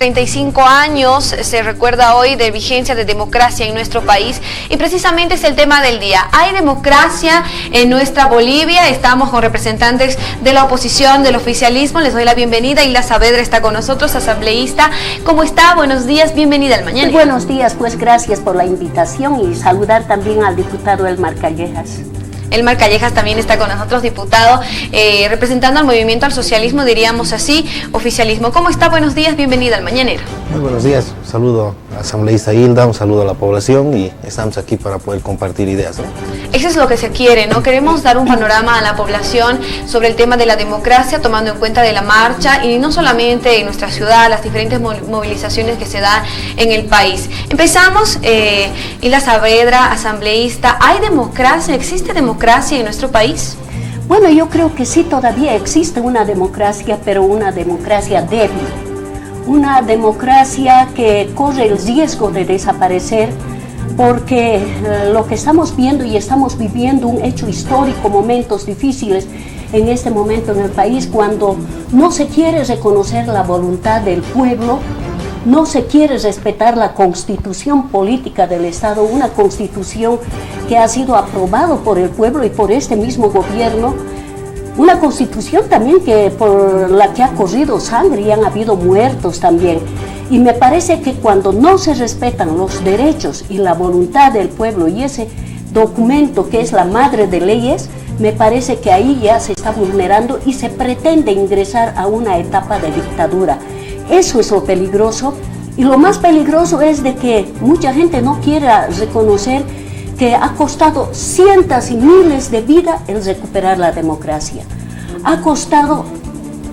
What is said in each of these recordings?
35 años se recuerda hoy de vigencia de democracia en nuestro país y precisamente es el tema del día. ¿Hay democracia en nuestra Bolivia? Estamos con representantes de la oposición, del oficialismo. Les doy la bienvenida. Hilda Saavedra está con nosotros, asambleísta. ¿Cómo está? Buenos días, bienvenida al Mañanero. Buenos días, pues gracias por la invitación y saludar también al diputado Elmar Callejas. Elmar Callejas también está con nosotros, diputado, representando al movimiento al socialismo, diríamos así, oficialismo. ¿Cómo está? Buenos días, bienvenida al Mañanero. Muy buenos días, un saludo a la asambleísta Hilda, un saludo a la población y estamos aquí para poder compartir ideas, ¿no? Eso es lo que se quiere, ¿no? Queremos dar un panorama a la población sobre el tema de la democracia, tomando en cuenta de la marcha y no solamente en nuestra ciudad, las diferentes movilizaciones que se dan en el país. Empezamos, Hilda Saavedra, asambleísta. ¿Hay democracia? ¿Existe democracia en nuestro país? Bueno, yo creo que sí, todavía existe una democracia, pero una democracia débil. Una democracia que corre el riesgo de desaparecer porque lo que estamos viendo y estamos viviendo un hecho histórico, momentos difíciles en este momento en el país, cuando no se quiere reconocer la voluntad del pueblo, no se quiere respetar la constitución política del Estado, una constitución que ha sido aprobada por el pueblo y por este mismo gobierno, una constitución también por la que ha corrido sangre y han habido muertos también. Y me parece que cuando no se respetan los derechos y la voluntad del pueblo y ese documento que es la madre de leyes, me parece que ahí ya se está vulnerando y se pretende ingresar a una etapa de dictadura. Eso es lo peligroso, y lo más peligroso es de que mucha gente no quiera reconocer que ha costado cientos y miles de vidas el recuperar la democracia. Ha costado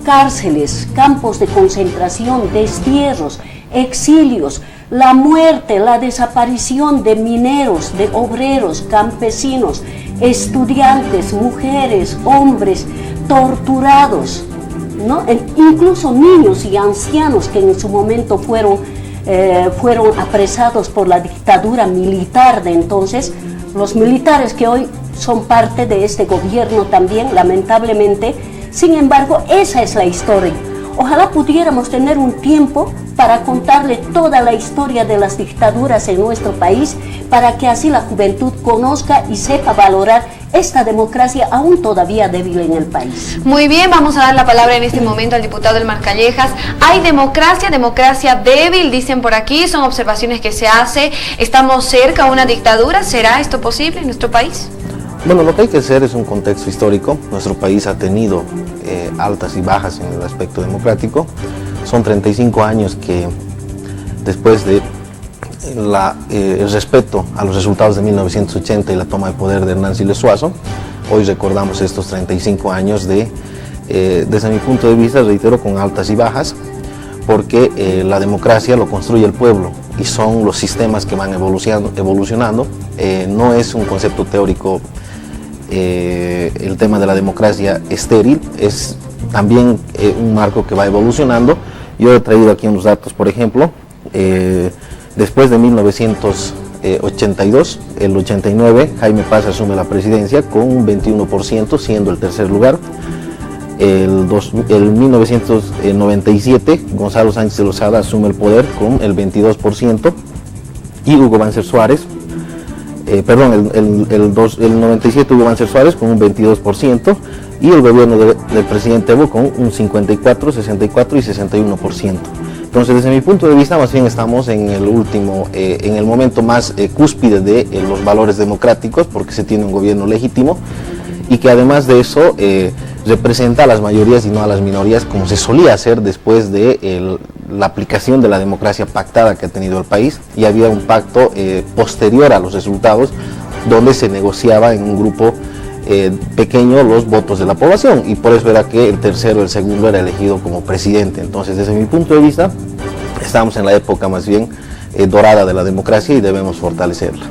cárceles, campos de concentración, destierros, exilios, la muerte, la desaparición de mineros, de obreros, campesinos, estudiantes, mujeres, hombres, torturados, ¿no? Incluso niños y ancianos que en su momento fueron apresados por la dictadura militar de entonces, los militares que hoy son parte de este gobierno también, lamentablemente. Sin embargo, esa es la historia. Ojalá pudiéramos tener un tiempo para contarle toda la historia de las dictaduras en nuestro país, para que así la juventud conozca y sepa valorar esta democracia aún todavía débil en el país. Muy bien, vamos a dar la palabra en este momento al diputado Elmar Callejas. ¿Hay democracia? Democracia débil, dicen por aquí, son observaciones que se hace. ¿Estamos cerca a una dictadura? ¿Será esto posible en nuestro país? Bueno, lo que hay que hacer es un contexto histórico. Nuestro país ha tenido altas y bajas en el aspecto democrático. Son 35 años que después de el respeto a los resultados de 1980 y la toma de poder de Hernán Siles Suazo, hoy recordamos estos 35 años desde mi punto de vista, reitero, con altas y bajas, porque la democracia lo construye el pueblo y son los sistemas que van evolucionando. No es un concepto teórico el tema de la democracia estéril, es también un marco que va evolucionando. Yo he traído aquí unos datos, por ejemplo, después de 1982, el 89, Jaime Paz asume la presidencia con un 21%, siendo el tercer lugar. El 1997, Gonzalo Sánchez de Lozada asume el poder con el 22%, y Hugo Banzer Suárez, el 97 Hugo Banzer Suárez con un 22%, y el gobierno del presidente Evo con un 54, 64 y 61%. Entonces, desde mi punto de vista, más bien estamos en el momento más cúspide de los valores democráticos, porque se tiene un gobierno legítimo y que además de eso representa a las mayorías y no a las minorías, como se solía hacer después de la aplicación de la democracia pactada que ha tenido el país, y había un pacto posterior a los resultados donde se negociaba en un grupo pequeño los votos de la población, y por eso era que el tercero, el segundo era elegido como presidente. Entonces, desde mi punto de vista, estamos en la época más bien dorada de la democracia y debemos fortalecerla.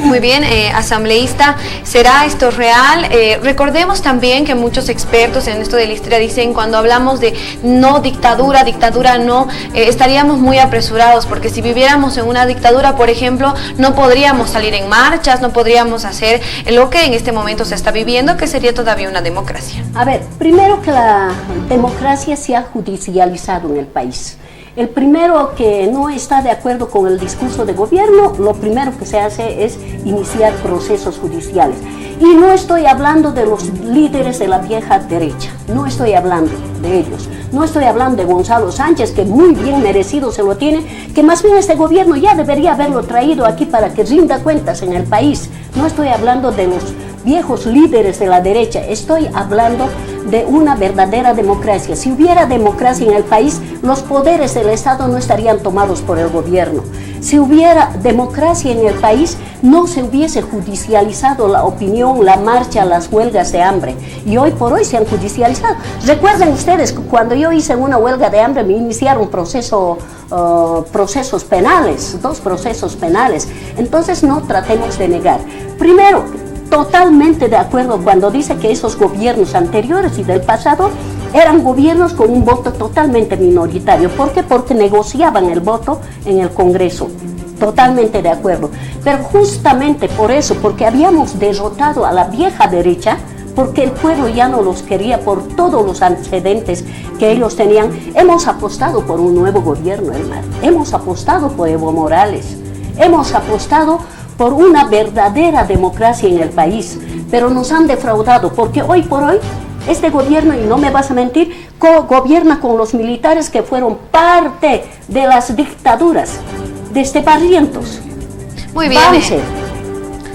Muy bien, asambleísta, ¿será esto real? Recordemos también que muchos expertos en esto de la historia dicen, cuando hablamos de no dictadura, dictadura no, estaríamos muy apresurados, porque si viviéramos en una dictadura, por ejemplo, no podríamos salir en marchas, no podríamos hacer lo que en este momento se está viviendo, que sería todavía una democracia. A ver, primero que la democracia se ha judicializado en el país. El primero que no está de acuerdo con el discurso de gobierno, lo primero que se hace es iniciar procesos judiciales. Y no estoy hablando de los líderes de la vieja derecha, no estoy hablando de ellos. No estoy hablando de Gonzalo Sánchez, que muy bien merecido se lo tiene, que más bien este gobierno ya debería haberlo traído aquí para que rinda cuentas en el país. No estoy hablando de los viejos líderes de la derecha, estoy hablando de una verdadera democracia. Si hubiera democracia en el país, los poderes del Estado no estarían tomados por el gobierno. Si hubiera democracia en el país, no se hubiese judicializado la opinión, la marcha, las huelgas de hambre. Y hoy por hoy se han judicializado. Recuerden ustedes que cuando yo hice una huelga de hambre me iniciaron procesos penales, 2 procesos penales. Entonces no tratemos de negar. Primero, totalmente de acuerdo cuando dice que esos gobiernos anteriores y del pasado eran gobiernos con un voto totalmente minoritario. ¿Por qué? Porque negociaban el voto en el Congreso. Totalmente de acuerdo. Pero justamente por eso, porque habíamos derrotado a la vieja derecha, porque el pueblo ya no los quería por todos los antecedentes que ellos tenían, hemos apostado por un nuevo gobierno, hermano. Hemos apostado por Evo Morales. Hemos apostado por una verdadera democracia en el país, pero nos han defraudado, porque hoy por hoy este gobierno, y no me vas a mentir, gobierna con los militares que fueron parte de las dictaduras, desde Barrientos, muy bien, Banzer,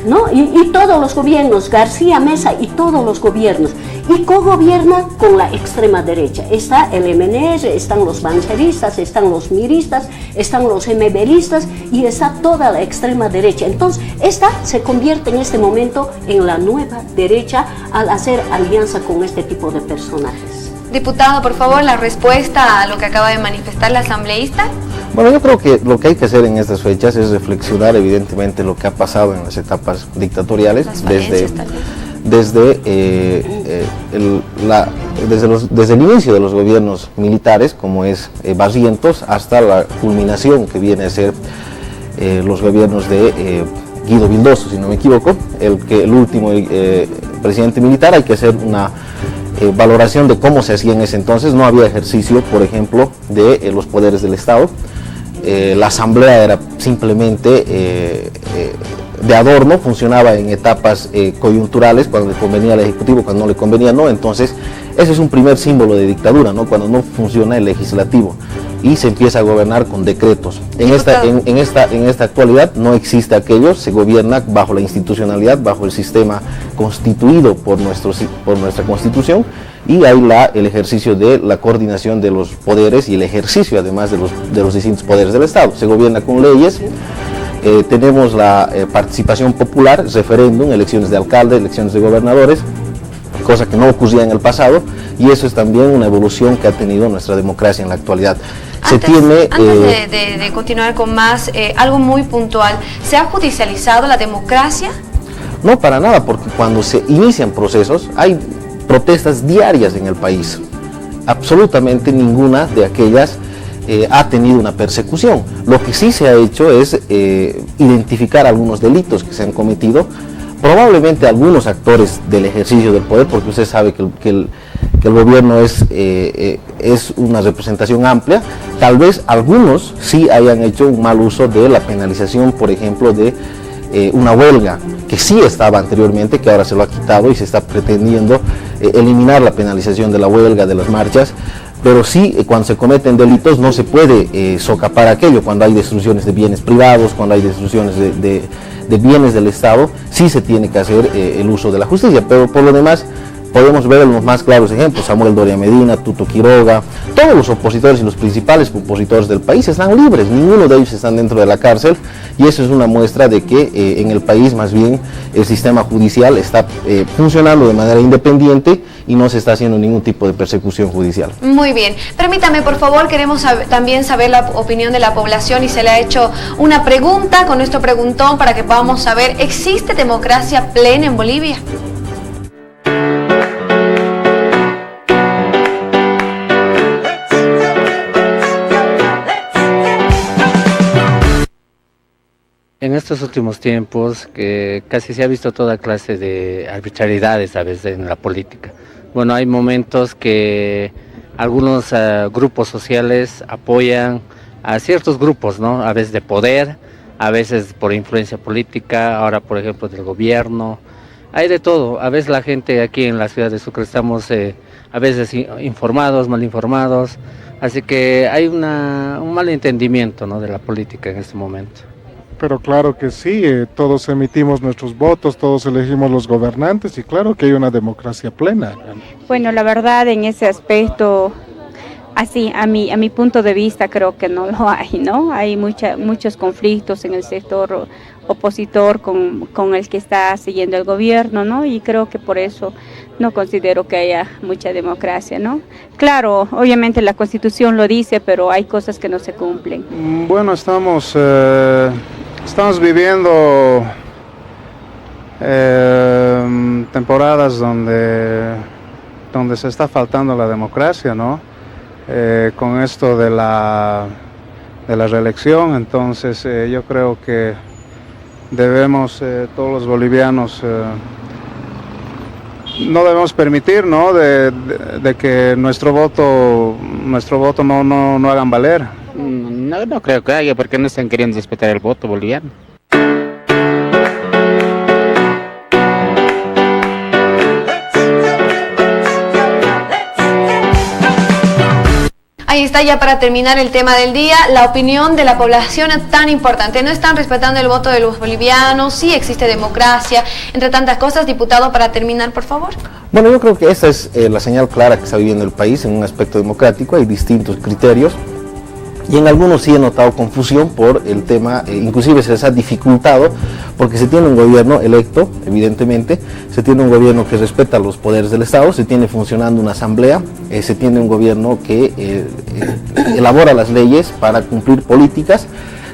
¿no? Y todos los gobiernos, García Mesa y todos los gobiernos, y cogobierna con la extrema derecha. Está el MNR, están los banceristas, están los miristas, están los MBListas y está toda la extrema derecha. Entonces, esta se convierte en este momento en la nueva derecha al hacer alianza con este tipo de personajes. Diputado, por favor, la respuesta a lo que acaba de manifestar la asambleísta. Bueno, yo creo que lo que hay que hacer en estas fechas es reflexionar evidentemente lo que ha pasado en las etapas dictatoriales, desde el inicio de los gobiernos militares, como es Barrientos, hasta la culminación que viene a ser los gobiernos de Guido Vildoso, si no me equivoco, el último presidente militar. Hay que hacer una valoración de cómo se hacía en ese entonces. No había ejercicio, por ejemplo, de los poderes del Estado. La asamblea era simplemente de adorno, funcionaba en etapas coyunturales, cuando le convenía al Ejecutivo, cuando no le convenía no. Entonces ese es un primer símbolo de dictadura, ¿no? Cuando no funciona el legislativo y se empieza a gobernar con decretos. En esta actualidad no existe aquello, se gobierna bajo la institucionalidad, bajo el sistema constituido por nuestra Constitución, y hay el ejercicio de la coordinación de los poderes y el ejercicio además de los distintos poderes del Estado. Se gobierna con leyes. Tenemos la participación popular, referéndum, elecciones de alcalde, elecciones de gobernadores, cosa que no ocurría en el pasado, y eso es también una evolución que ha tenido nuestra democracia en la actualidad. Antes de continuar con más, algo muy puntual, ¿se ha judicializado la democracia? No, para nada, porque cuando se inician procesos hay protestas diarias en el país. Absolutamente ninguna de aquellas ha tenido una persecución. Lo que sí se ha hecho es identificar algunos delitos que se han cometido, probablemente algunos actores del ejercicio del poder, porque usted sabe que el gobierno es una representación amplia. Tal vez algunos sí hayan hecho un mal uso de la penalización, por ejemplo, de una huelga, que sí estaba anteriormente, que ahora se lo ha quitado y se está pretendiendo eliminar la penalización de la huelga, de las marchas. Pero sí, cuando se cometen delitos no se puede socapar aquello. Cuando hay destrucciones de bienes privados, cuando hay destrucciones de bienes del Estado, sí se tiene que hacer el uso de la justicia. Pero por lo demás, podemos ver los más claros ejemplos: Samuel Doria Medina, Tuto Quiroga. Todos los opositores y los principales opositores del país están libres, ninguno de ellos están dentro de la cárcel, y eso es una muestra de que en el país más bien el sistema judicial está funcionando de manera independiente y no se está haciendo ningún tipo de persecución judicial. Muy bien, permítame por favor, queremos también saber la opinión de la población, y se le ha hecho una pregunta con nuestro preguntón para que podamos saber: ¿existe democracia plena en Bolivia? En estos últimos tiempos que casi se ha visto toda clase de arbitrariedades a veces en la política. Bueno, hay momentos que algunos grupos sociales apoyan a ciertos grupos, ¿no? A veces de poder, a veces por influencia política, ahora por ejemplo del gobierno. Hay de todo. A veces la gente aquí en la ciudad de Sucre estamos a veces informados, mal informados, así que hay un mal entendimiento, ¿no?, de la política en este momento. Pero claro que sí, todos emitimos nuestros votos, todos elegimos los gobernantes y claro que hay una democracia plena. Bueno, la verdad en ese aspecto, así a mi punto de vista creo que no lo hay, ¿no? Hay muchos conflictos en el sector opositor con el que está siguiendo el gobierno, ¿no? Y creo que por eso no considero que haya mucha democracia, ¿no? Claro, obviamente la Constitución lo dice, pero hay cosas que no se cumplen. Bueno, estamos viviendo temporadas donde se está faltando la democracia, ¿no? Con esto de la reelección, entonces yo creo que debemos, todos los bolivianos, no debemos permitir, ¿no?, de que nuestro voto no hagan valer. No creo que haya, porque no están queriendo respetar el voto boliviano. Ahí está, ya para terminar el tema del día, la opinión de la población es tan importante. No están respetando el voto de los bolivianos, sí existe democracia, entre tantas cosas. Diputado, para terminar, por favor. Bueno, yo creo que esa es la señal clara que está viviendo el país en un aspecto democrático. Hay distintos criterios y en algunos sí he notado confusión por el tema, inclusive se les ha dificultado porque se tiene un gobierno electo, evidentemente, se tiene un gobierno que respeta los poderes del Estado, se tiene funcionando una asamblea, se tiene un gobierno que elabora las leyes para cumplir políticas,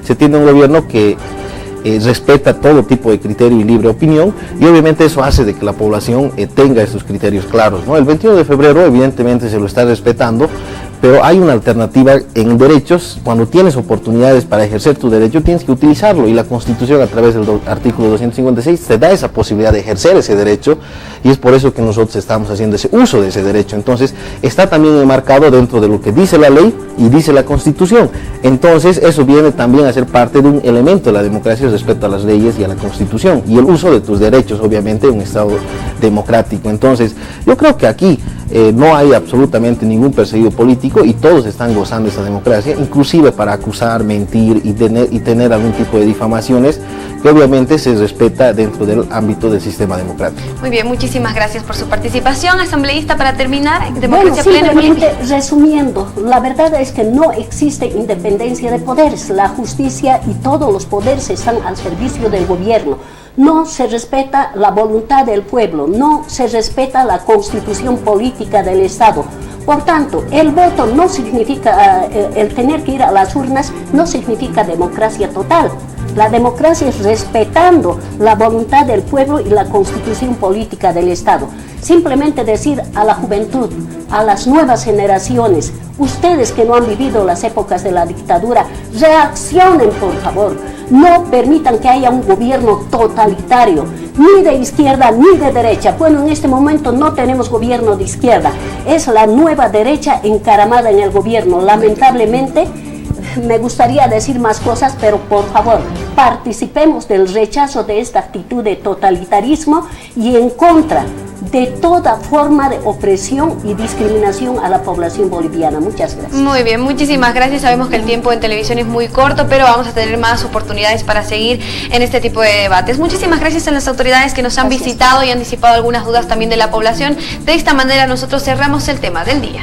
se tiene un gobierno que respeta todo tipo de criterio y libre opinión, y obviamente eso hace de que la población tenga esos criterios claros, ¿no? El 21 de febrero evidentemente se lo está respetando, pero hay una alternativa en derechos. Cuando tienes oportunidades para ejercer tu derecho, tienes que utilizarlo, y la Constitución, a través del artículo 256, te da esa posibilidad de ejercer ese derecho, y es por eso que nosotros estamos haciendo ese uso de ese derecho. Entonces, está también enmarcado dentro de lo que dice la ley y dice la Constitución. Entonces, eso viene también a ser parte de un elemento de la democracia respecto a las leyes y a la Constitución, y el uso de tus derechos, obviamente, en un Estado democrático. Entonces, yo creo que aquí no hay absolutamente ningún perseguido político y todos están gozando de esta democracia, inclusive para acusar, mentir y tener algún tipo de difamaciones que obviamente se respeta dentro del ámbito del sistema democrático. Muy bien, muchísimas gracias por su participación. Asambleísta, para terminar, democracia plena. Simplemente resumiendo, la verdad es que no existe independencia de poderes. La justicia y todos los poderes están al servicio del gobierno. No se respeta la voluntad del pueblo, no se respeta la constitución política del Estado. Por tanto, el voto no significa, el tener que ir a las urnas no significa democracia total. La democracia es respetando la voluntad del pueblo y la constitución política del Estado. Simplemente decir a la juventud, a las nuevas generaciones, ustedes que no han vivido las épocas de la dictadura, reaccionen por favor. No permitan que haya un gobierno totalitario, ni de izquierda ni de derecha. Bueno, en este momento no tenemos gobierno de izquierda, es la nueva derecha encaramada en el gobierno. Lamentablemente, me gustaría decir más cosas, pero por favor, participemos del rechazo de esta actitud de totalitarismo y en contra de toda forma de opresión y discriminación a la población boliviana. Muchas gracias. Muy bien, muchísimas gracias. Sabemos que el tiempo en televisión es muy corto, pero vamos a tener más oportunidades para seguir en este tipo de debates. Muchísimas gracias a las autoridades que nos han visitado y han disipado algunas dudas también de la población. De esta manera nosotros cerramos el tema del día.